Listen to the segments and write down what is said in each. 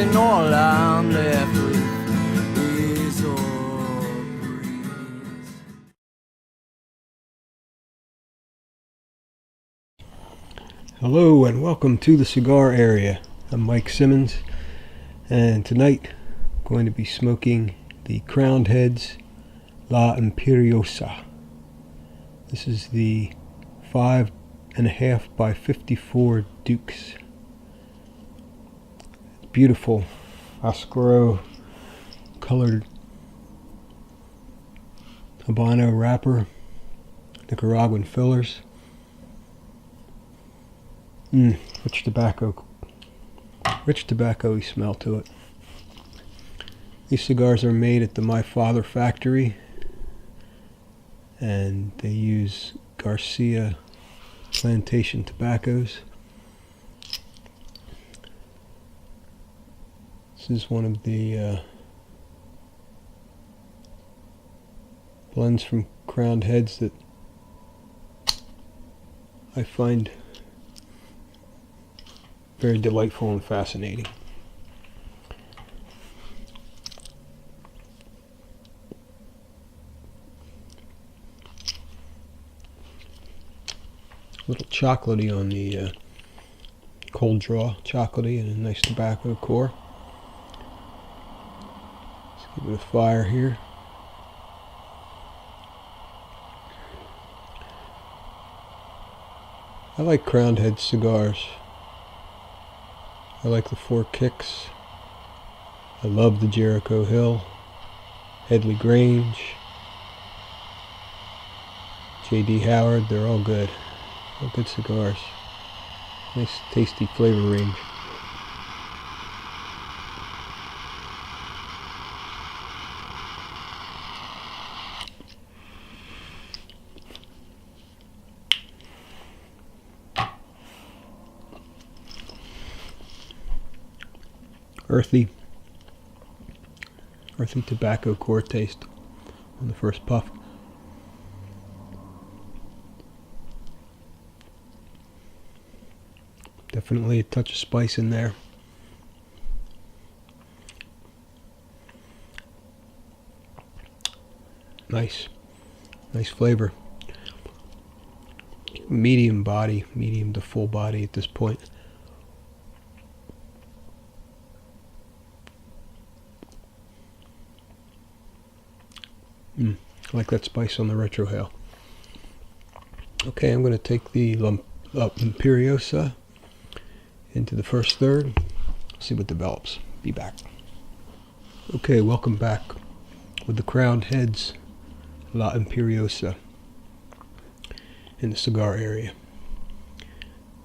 in Orland left with his old breeze. Hello and welcome to the cigar area. I'm Mike Simmons, and tonight I'm going to be smoking the Crowned Heads La Imperiosa. This is the 5.5 by 54 Dukes. Beautiful Oscuro colored Habano wrapper, Nicaraguan fillers. Rich tobacco-y smell to it. These cigars are made at the My Father factory, and they use Garcia plantation tobaccos. This is one of the blends from Crowned Heads that I find very delightful and fascinating. A little chocolatey on the cold draw, chocolatey, and a nice tobacco core. Let's give it a fire here. I like Crowned Head cigars. I like the 4 Kicks. I love the Jericho Hill, Headley Grange, J.D. Howard. They're all good. All good cigars. Nice tasty flavor range. Earthy tobacco core taste on the first puff. Definitely a touch of spice in there. Nice flavor. Medium body, medium to full body at this point. I like that spice on the retrohale. Okay, I'm going to take the Imperiosa into the first third. See what develops. Be back. Okay, welcome back with the Crowned Heads La Imperiosa in the cigar area.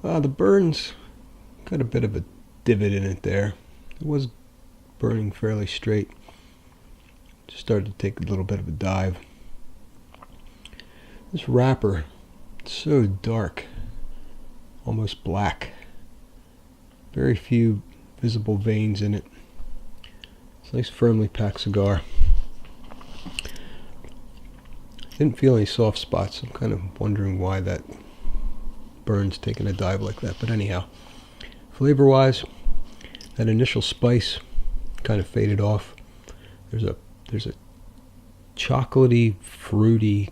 The burn's got a bit of a divot in it there. It was burning fairly straight. Just started to take a little bit of a dive. This wrapper, it's so dark, almost black. Very few visible veins in it. It's a nice firmly packed cigar. Didn't feel any soft spots. I'm kind of wondering why that burn's taking a dive like that. But anyhow, flavor wise, that initial spice kind of faded off. There's a chocolatey, fruity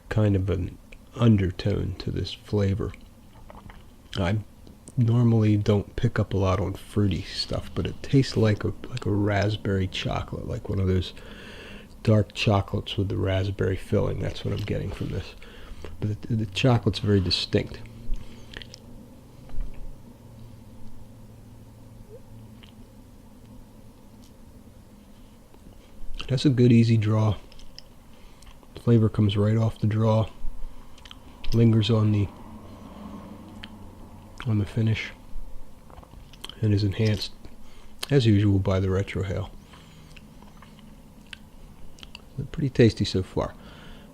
kind of an undertone to this flavor. I normally don't pick up a lot on fruity stuff, but it tastes like a raspberry chocolate, like one of those dark chocolates with the raspberry filling. That's what I'm getting from this. But the chocolate's very distinct. That's a good easy draw. Flavor comes right off the draw. Lingers on the finish and is enhanced as usual by the retrohale. Pretty tasty so far.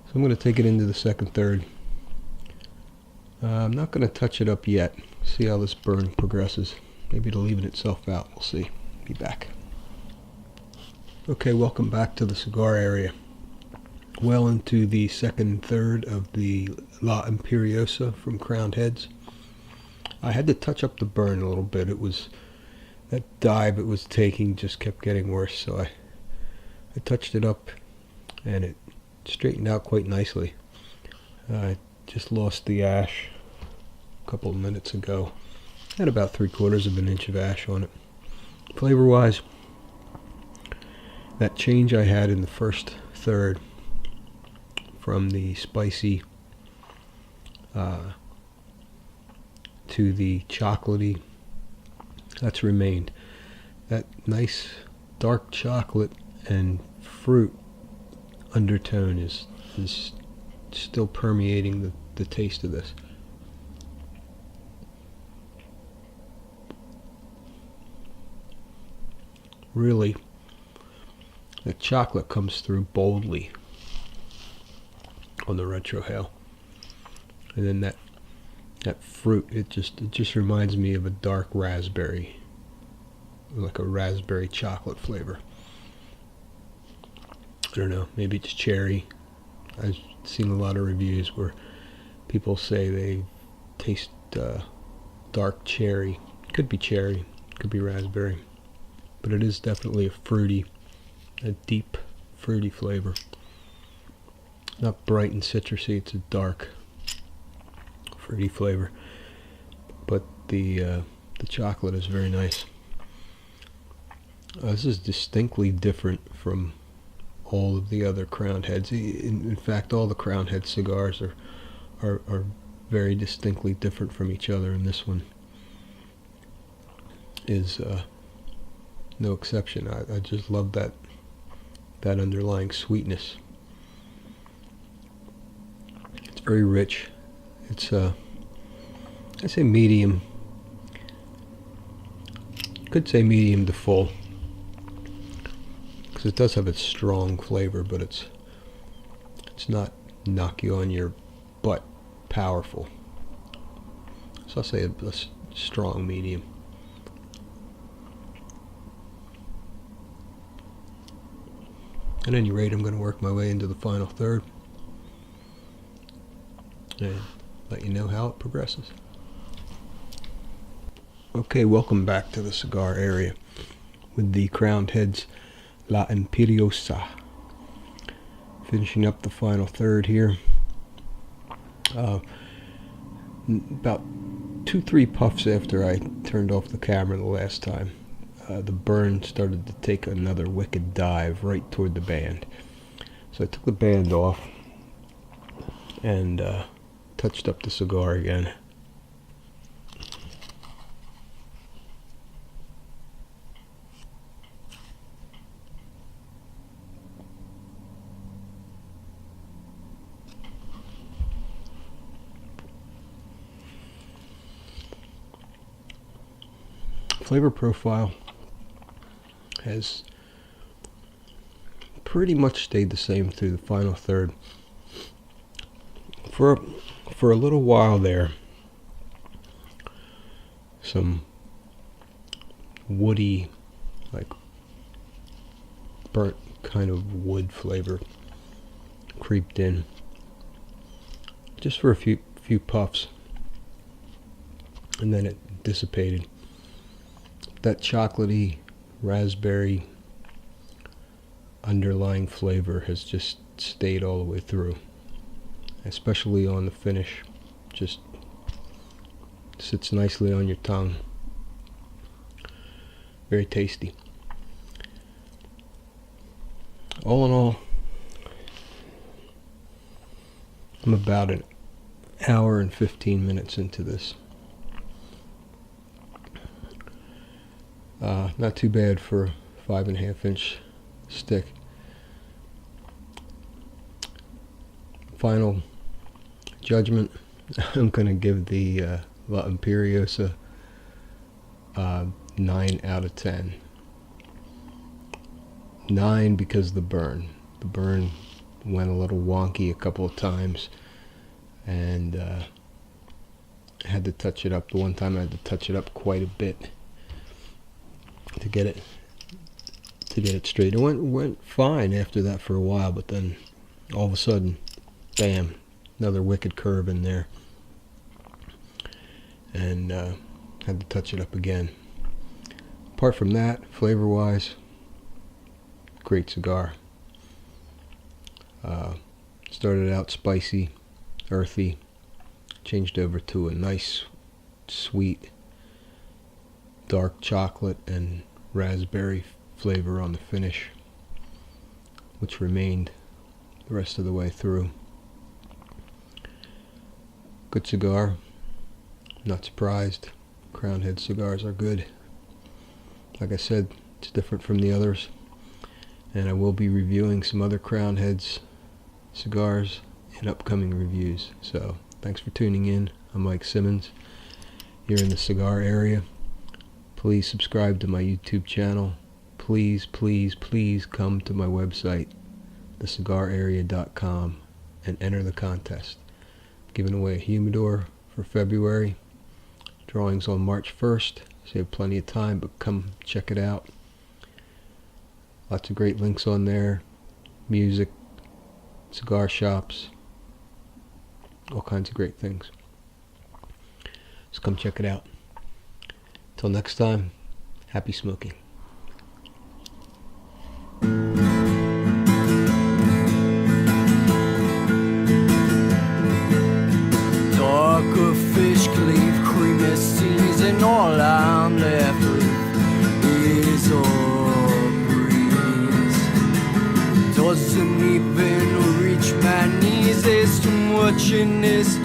So I'm going to take it into the second third. I'm not going to touch it up yet. See how this burn progresses. Maybe it'll even itself out. We'll see. Be back. Okay, welcome back to the cigar area. Well into the second third of the La Imperiosa from Crowned Heads. I had to touch up the burn a little bit. It was that dive it was taking just kept getting worse, so I touched it up and it straightened out quite nicely. I just lost the ash a couple of minutes ago. Had about 3/4 of an inch of ash on it. Flavor wise, that change I had in the first third from the spicy to the chocolatey, that's remained. That nice dark chocolate and fruit undertone is still permeating the taste of this. Really, the chocolate comes through boldly on the retrohale, and then that fruit, it just reminds me of a dark raspberry, like a raspberry chocolate flavor. I don't know, maybe it's cherry. I've seen a lot of reviews where people say they taste dark cherry. Could be cherry, could be raspberry, but it is definitely a deep fruity flavor. Not bright and citrusy, it's a dark fruity flavor, but the chocolate is very nice. This is distinctly different from all of the other Crowned Heads. In fact, all the Crowned Head cigars are very distinctly different from each other, and this one is no exception. I just love that underlying sweetness. It's very rich. It's I say medium. Could say medium to full, because it does have a strong flavor, but it's not knock you on your butt powerful. So I'll say a strong medium. At any rate, I'm going to work my way into the final third and let you know how it progresses. Okay, welcome back to the cigar area with the Crowned Heads La Imperiosa. Finishing up the final third here. About 2-3 puffs after I turned off the camera the last time, the burn started to take another wicked dive right toward the band. So I took the band off and touched up the cigar again. Flavor profile has pretty much stayed the same through the final third. For a little while there, some woody, like burnt kind of wood flavor creeped in, just for a few puffs, and then it dissipated. That chocolatey, raspberry underlying flavor has just stayed all the way through, especially on the finish. Just sits nicely on your tongue. Very tasty. All in all, I'm about an hour and 15 minutes into this. Not too bad for a 5.5 inch stick. Final judgment, I'm going to give the La Imperiosa 9 out of 10. 9 because of the burn. The burn went a little wonky a couple of times, and I had to touch it up. The one time I had to touch it up quite a bit to get it straight. It went fine after that for a while, but then all of a sudden, bam, another wicked curve in there, and had to touch it up again. Apart from that, flavor-wise, great cigar. Started out spicy, earthy, changed over to a nice, sweet, dark chocolate and raspberry flavor on the finish, which remained the rest of the way through. Good cigar. Not surprised. Crown Head cigars are good. Like I said, it's different from the others, and I will be reviewing some other Crown Heads cigars in upcoming reviews. So thanks for tuning in. I'm Mike Simmons. You're in the cigar area. Please subscribe to my YouTube channel. Please, please, please come to my website, thecigararea.com, and enter the contest. Giving away a humidor for February. Drawings on March 1st, so you have plenty of time, but come check it out. Lots of great links on there. Music, cigar shops, all kinds of great things. So come check it out. Till next time, happy smoking. Darker fish cleave, creamy seas, and all I'm left with is a breeze. Doesn't even reach my knees. There's too much in this